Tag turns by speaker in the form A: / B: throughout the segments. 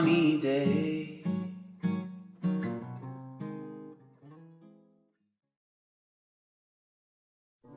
A: sunny day.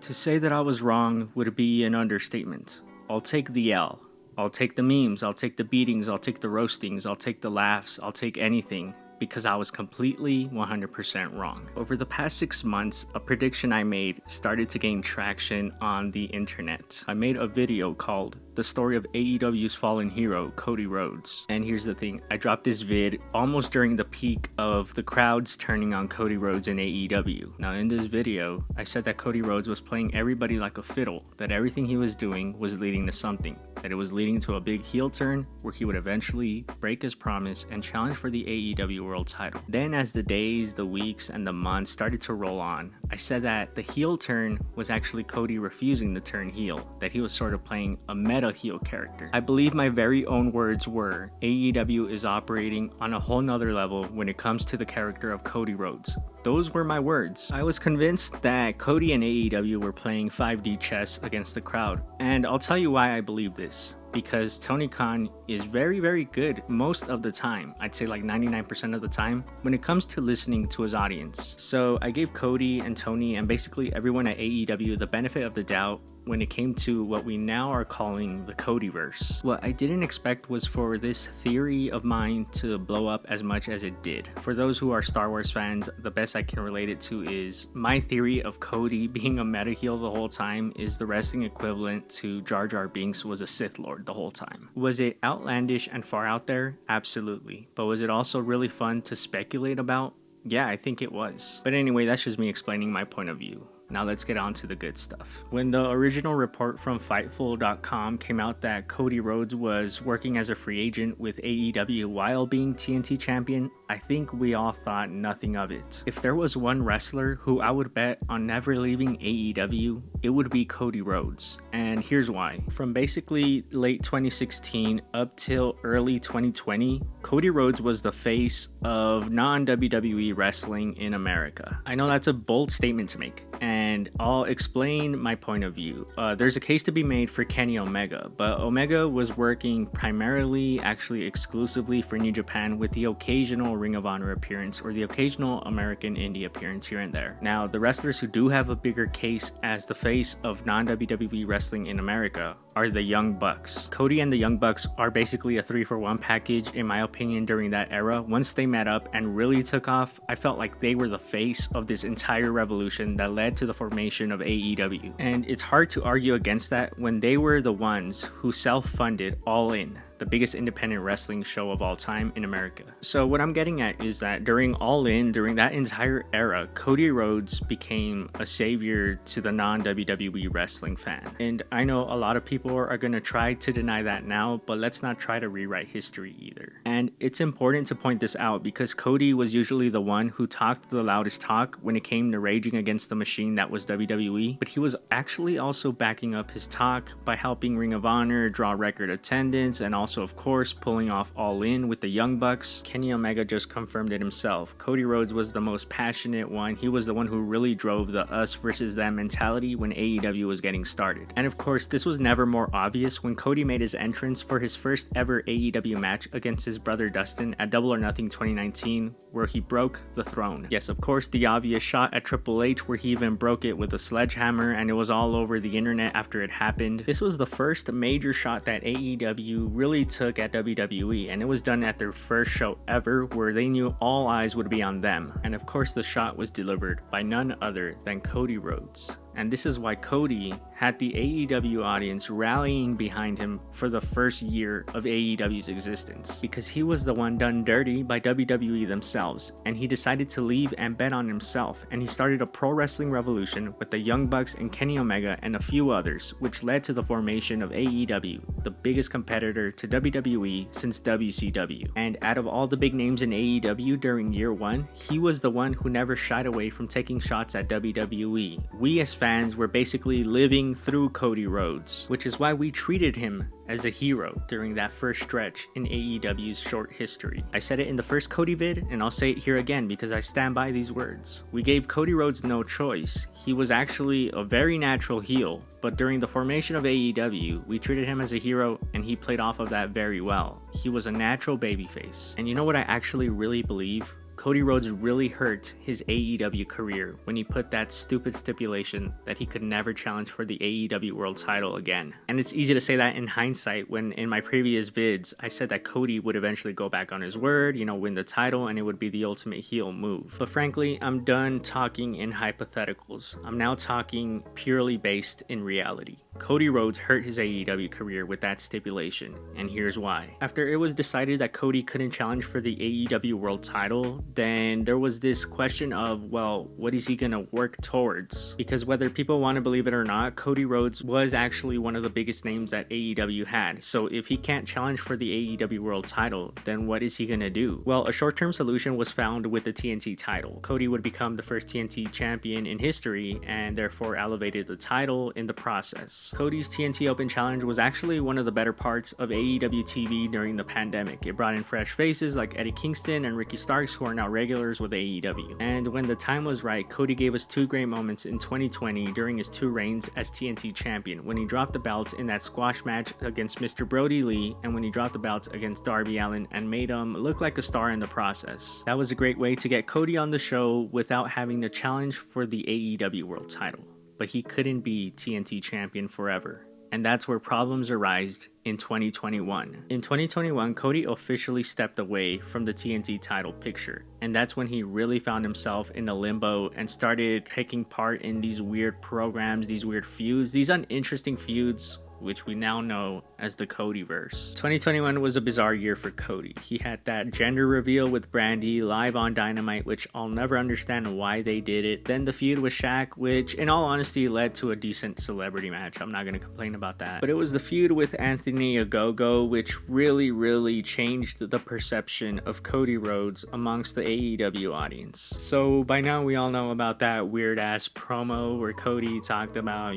B: To say that I was wrong would be an understatement. I'll take the L. I'll take the memes, I'll take the beatings, I'll take the roastings, I'll take the laughs, I'll take anything, because I was completely 100% wrong. Over the past 6 months, a prediction I made started to gain traction on the internet. I made a video called The Story of AEW's Fallen Hero, Cody Rhodes. And here's the thing, I dropped this vid almost during the peak of the crowds turning on Cody Rhodes in AEW. Now in this video, I said that Cody Rhodes was playing everybody like a fiddle, that everything he was doing was leading to something, that it was leading to a big heel turn where he would eventually break his promise and challenge for the AEW World title. Then as the days, the weeks, and the months started to roll on, I said that the heel turn was actually Cody refusing to turn heel, that he was sort of playing a meta heel character. I believe my very own words were, AEW is operating on a whole nother level when it comes to the character of Cody Rhodes. Those were my words. I was convinced that Cody and AEW were playing 5D chess against the crowd, and I'll tell you why I believe this. Because Tony Khan is very, very good most of the time. I'd say like 99% of the time when it comes to listening to his audience. So I gave Cody and Tony and basically everyone at AEW the benefit of the doubt when it came to what we now are calling the Codyverse. What I didn't expect was for this theory of mine to blow up as much as it did. For those who are Star Wars fans, the best I can relate it to is my theory of Cody being a meta heel the whole time is the wrestling equivalent to Jar Jar Binks was a Sith Lord the whole time. Was it outlandish and far out there? Absolutely. But was it also really fun to speculate about? Yeah, I think it was. But anyway, that's just me explaining my point of view. Now let's get on to the good stuff. When the original report from Fightful.com came out that Cody Rhodes was working as a free agent with AEW while being TNT champion, I think we all thought nothing of it. If there was one wrestler who I would bet on never leaving AEW, it would be Cody Rhodes. And here's why. From basically late 2016 up till early 2020, Cody Rhodes was the face of non-WWE wrestling in America. I know that's a bold statement to make, and I'll explain my point of view. There's a case to be made for Kenny Omega, but Omega was working primarily, actually exclusively for New Japan with the occasional Ring of Honor appearance or the occasional American Indie appearance here and there. Now, the wrestlers who do have a bigger case as the face of non-WWE wrestling in America are the Young Bucks. Cody and the Young Bucks are basically a 3-for-1 package in my opinion during that era. Once they met up and really took off, I felt like they were the face of this entire revolution that led to the formation of AEW. And it's hard to argue against that when they were the ones who self-funded All In, the biggest independent wrestling show of all time in America. So what I'm getting at is that during All In, during that entire era, Cody Rhodes became a savior to the non-WWE wrestling fan. And I know a lot of people are going to try to deny that now, but let's not try to rewrite history either. And it's important to point this out because Cody was usually the one who talked the loudest talk when it came to raging against the machine that was WWE, but he was actually also backing up his talk by helping Ring of Honor draw record attendance and also of course pulling off All In with the Young Bucks. Kenny Omega just confirmed it himself. Cody Rhodes was the most passionate one. He was the one who really drove the us versus them mentality when AEW was getting started. And of course this was never more obvious when Cody made his entrance for his first ever AEW match against his brother Dustin at Double or Nothing 2019, where he broke the throne. Yes, of course, the obvious shot at Triple H where he even broke it with a sledgehammer and it was all over the internet after it happened. This was the first major shot that AEW really took at WWE, and it was done at their first show ever where they knew all eyes would be on them. And of course the shot was delivered by none other than Cody Rhodes. And this is why Cody had the AEW audience rallying behind him for the first year of AEW's existence, because he was the one done dirty by WWE themselves, and he decided to leave and bet on himself, and he started a pro wrestling revolution with the Young Bucks and Kenny Omega and a few others, which led to the formation of AEW, the biggest competitor to WWE since WCW. And out of all the big names in AEW during year one, he was the one who never shied away from taking shots at WWE. We as fans fans were basically living through Cody Rhodes, which is why we treated him as a hero during that first stretch in AEW's short history. I said it in the first Cody vid, and I'll say it here again because I stand by these words. We gave Cody Rhodes no choice. He was actually a very natural heel, but during the formation of AEW, we treated him as a hero and he played off of that very well. He was a natural babyface. And you know what I actually really believe? Cody Rhodes really hurt his AEW career when he put that stupid stipulation that he could never challenge for the AEW World title again. And it's easy to say that in hindsight when in my previous vids, I said that Cody would eventually go back on his word, win the title, and it would be the ultimate heel move. But frankly, I'm done talking in hypotheticals. I'm now talking purely based in reality. Cody Rhodes hurt his AEW career with that stipulation, and here's why. After it was decided that Cody couldn't challenge for the AEW World title, then there was this question of, well, what is he gonna work towards? Because whether people want to believe it or not, Cody Rhodes was actually one of the biggest names that AEW had. So if he can't challenge for the AEW World title, then what is he gonna do? Well, a short-term solution was found with the TNT title. Cody would become the first TNT champion in history and therefore elevated the title in the process. Cody's TNT Open Challenge was actually one of the better parts of AEW TV during the pandemic. It brought in fresh faces like Eddie Kingston and Ricky Starks, who are now regulars with AEW. And when the time was right, Cody gave us two great moments in 2020 during his two reigns as TNT champion, when he dropped the belt in that squash match against Mr. Brody Lee, and when he dropped the belt against Darby Allin and made him look like a star in the process. That was a great way to get Cody on the show without having to challenge for the AEW World title. But he couldn't be TNT champion forever. And that's where problems arised in 2021. In 2021, Cody officially stepped away from the TNT title picture, and that's when he really found himself in a limbo and started taking part in these weird programs, these weird feuds, these uninteresting feuds, which we now know as the Codyverse. 2021 was a bizarre year for Cody. He had that gender reveal with Brandy live on Dynamite, which I'll never understand why they did it. Then the feud with Shaq, which in all honesty led to a decent celebrity match. I'm not going to complain about that. But it was the feud with Anthony Ogogo, which really changed the perception of Cody Rhodes amongst the AEW audience. So by now we all know about that weird ass promo where Cody talked about,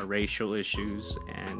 B: racial issues, and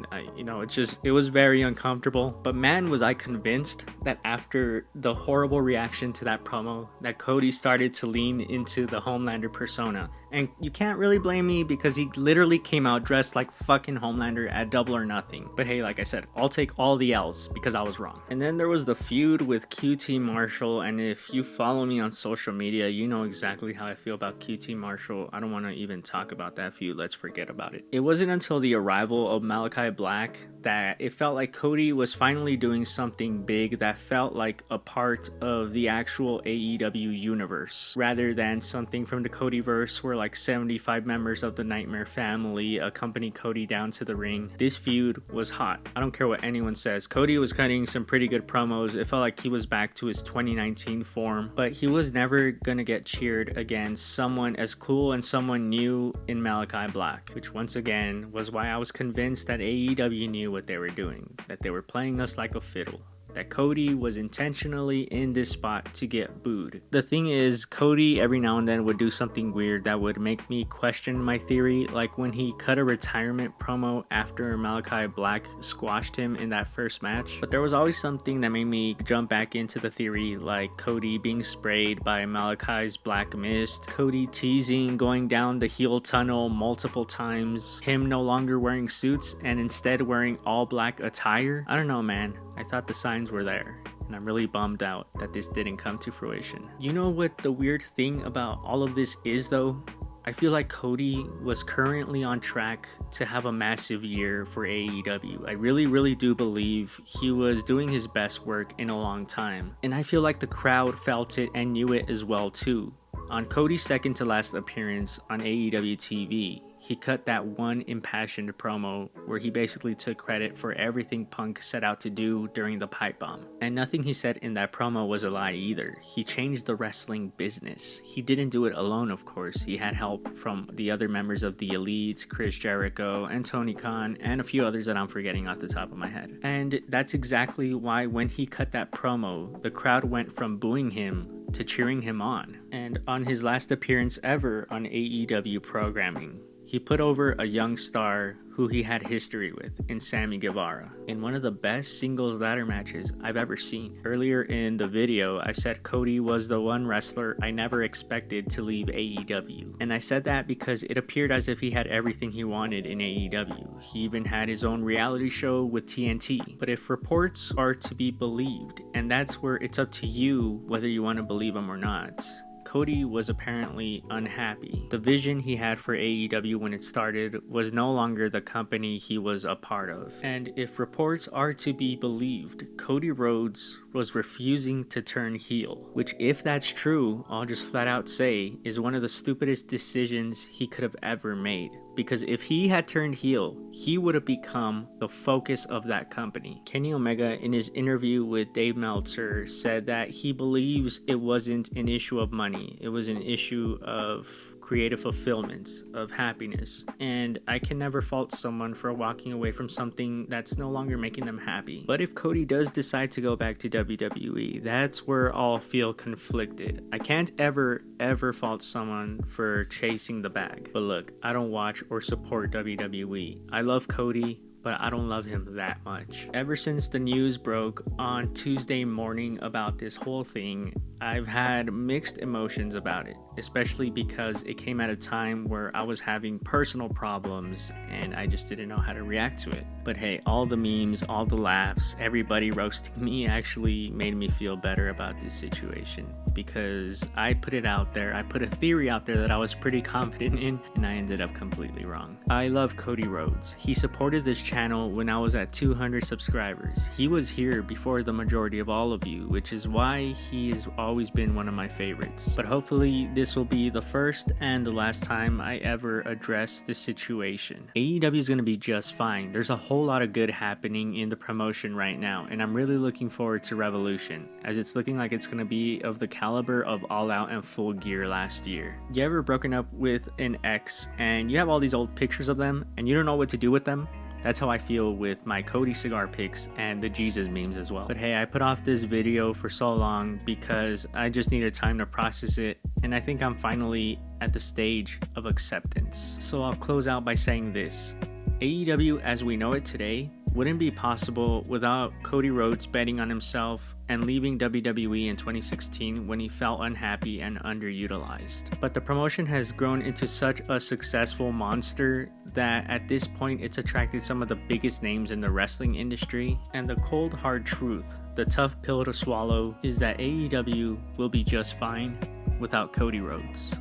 B: it was very uncomfortable. But man, was I convinced that after the horrible reaction to that promo that Cody started to lean into the Homelander persona. And you can't really blame me because he literally came out dressed like fucking Homelander at Double or Nothing. But hey, like I said, I'll take all the L's because I was wrong. And then there was the feud with QT Marshall, and if you follow me on social media, you know exactly how I feel about QT Marshall. I don't want to even talk about that feud. Let's forget about it. It wasn't until the arrival of Malakai Black that it felt like Cody was finally doing something big that felt like a part of the actual AEW universe, rather than something from the Codyverse where like 75 members of the Nightmare family accompany Cody down to the ring. This feud was hot. I don't care what anyone says. Cody was cutting some pretty good promos. It felt like he was back to his 2019 form, but he was never gonna get cheered against someone as cool and someone new in Malakai Black, which once again was why I was convinced that AEW knew what they were doing, that they were playing us like a fiddle, that Cody was intentionally in this spot to get booed. The thing is, Cody every now and then would do something weird that would make me question my theory, like when he cut a retirement promo after Malakai Black squashed him in that first match. But there was always something that made me jump back into the theory, like Cody being sprayed by Malakai's black mist, Cody teasing going down the heel tunnel multiple times, him no longer wearing suits and instead wearing all black attire. I don't know, man. I thought the signs were there, and I'm really bummed out that this didn't come to fruition. You know what the weird thing about all of this is though? I feel like Cody was currently on track to have a massive year for AEW. I really do believe he was doing his best work in a long time, and I feel like the crowd felt it and knew it as well too. On Cody's second to last appearance on AEW TV, he cut that one impassioned promo where he basically took credit for everything Punk set out to do during the pipe bomb. And nothing he said in that promo was a lie either. He changed the wrestling business. He didn't do it alone, of course. He had help from the other members of the Elites, Chris Jericho, and Tony Khan, and a few others that I'm forgetting off the top of my head. And that's exactly why when he cut that promo, the crowd went from booing him to cheering him on. And on his last appearance ever on AEW programming, He put over a young star who he had history with in Sammy Guevara in one of the best singles ladder matches I've ever seen. Earlier in the video, I said Cody was the one wrestler I never expected to leave AEW. And I said that because it appeared as if he had everything he wanted in AEW. He even had his own reality show with TNT. But if reports are to be believed, and that's where it's up to you whether you want to believe them or not, Cody was apparently unhappy. The vision he had for AEW when it started was no longer the company he was a part of. And if reports are to be believed, Cody Rhodes was refusing to turn heel, which, if that's true, I'll just flat out say is one of the stupidest decisions he could have ever made. Because if he had turned heel, he would have become the focus of that company. Kenny Omega, in his interview with Dave Meltzer, said that he believes it wasn't an issue of money. It was an issue of creative fulfillment, of happiness. And I can never fault someone for walking away from something that's no longer making them happy. But if Cody does decide to go back to WWE, that's where I'll feel conflicted. I can't ever fault someone for chasing the bag. But look, I don't watch or support WWE. I love Cody, but I don't love him that much. Ever since the news broke on Tuesday morning about this whole thing, I've had mixed emotions about it, especially because it came at a time where I was having personal problems and I just didn't know how to react to it. But hey, all the memes, all the laughs, everybody roasting me actually made me feel better about this situation, because I put it out there, I put a theory out there that I was pretty confident in, and I ended up completely wrong. I love Cody Rhodes. He supported this channel when I was at 200 subscribers. He was here before the majority of all of you, which is why he has always been one of my favorites. But hopefully this will be the first and the last time I ever address this situation. AEW is going to be just fine. There's a whole lot of good happening in the promotion right now, and I'm really looking forward to Revolution, as it's looking like it's going to be of the caliber of All Out and Full Gear last year. You ever broken up with an ex and you have all these old pictures of them and you don't know what to do with them? That's how I feel with my Cody cigar pics and the Jesus memes as well. But hey, I put off this video for so long because I just needed time to process it, and I think I'm finally at the stage of acceptance. So I'll close out by saying this. AEW as we know it today wouldn't be possible without Cody Rhodes betting on himself and leaving WWE in 2016 when he felt unhappy and underutilized. But the promotion has grown into such a successful monster that at this point it's attracted some of the biggest names in the wrestling industry. And the cold hard truth, the tough pill to swallow, is that AEW will be just fine without Cody Rhodes.